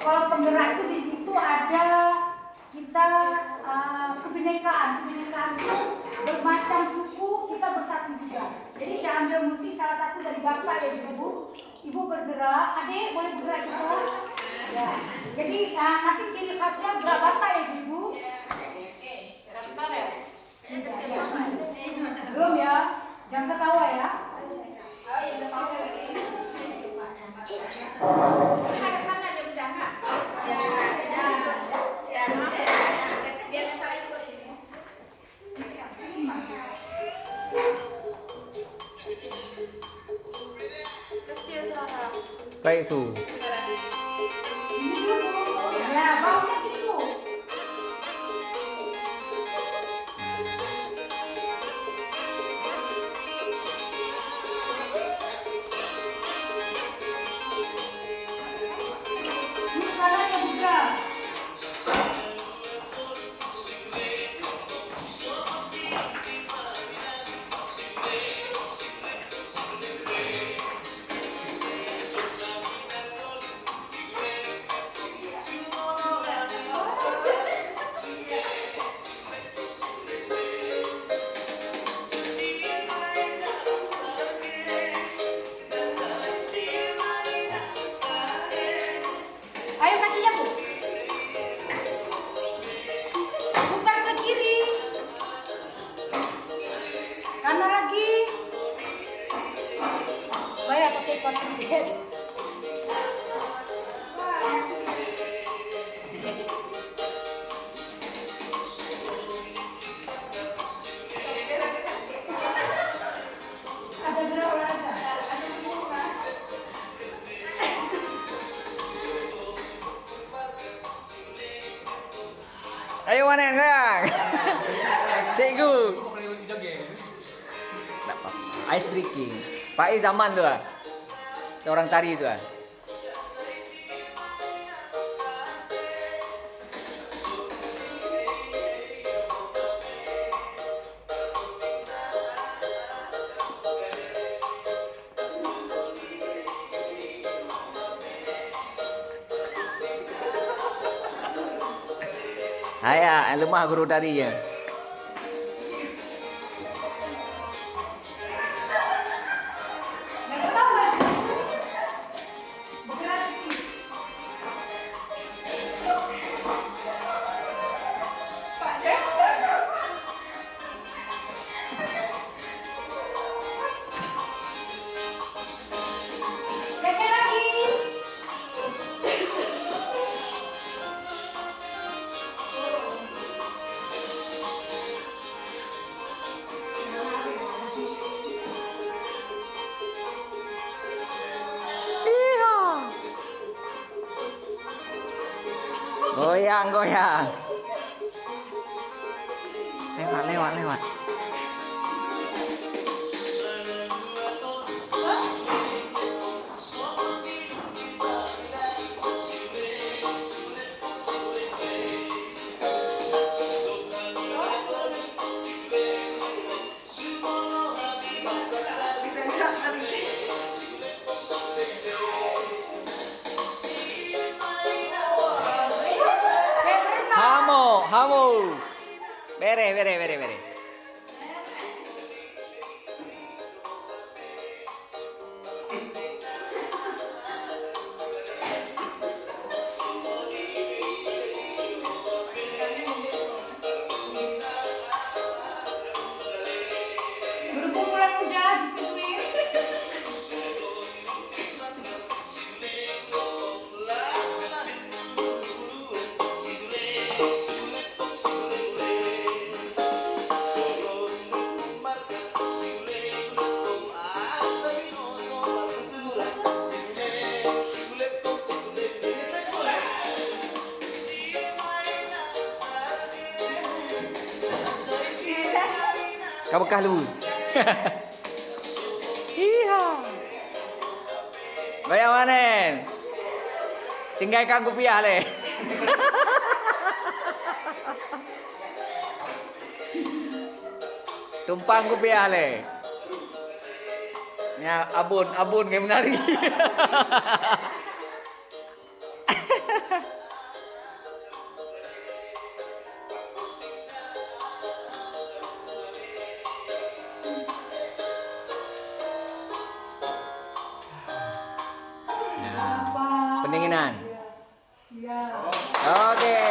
Kalau penggerak itu di situ ada kita kebinekaan itu bermacam suku kita bersatu juga. Jadi saya ambil musik salah satu dari bapak ya ibu bergerak, adik boleh bergerak juga. Ya. Jadi nanti ciri khasnya gerak bapak ya ibu. Bentar ya. Belum ya, jangan ketawa ya. Oh iya, udah tahu lagi. Ada sana aja udah nggak? Ya, biar saya ikut ini. Kecil selama. Baik tu. Ya, baunya gitu. Ayo kakinya bu, putar ke kiri, kanan lagi. Bayar pakai sepatu jepit. Ada gerak olahraga. Ayo Wanen goyang. Cikgu. Ice breaking. Pak I zaman tu ah. Orang tari tu ah. Ayah, lemah guru tarinya. Goyang, goyang. Lewat, lewat, lewat. Hamo, hamo. Bere, bere, bere, bere. Berhubung mulai muda dipituin. Kau bekah lu. Iya. Goyang Wanen. Tinggalkan kupiah le. Tumpang kupiah le. Ya abun kayak menari. pendinginan. Iya. Oke.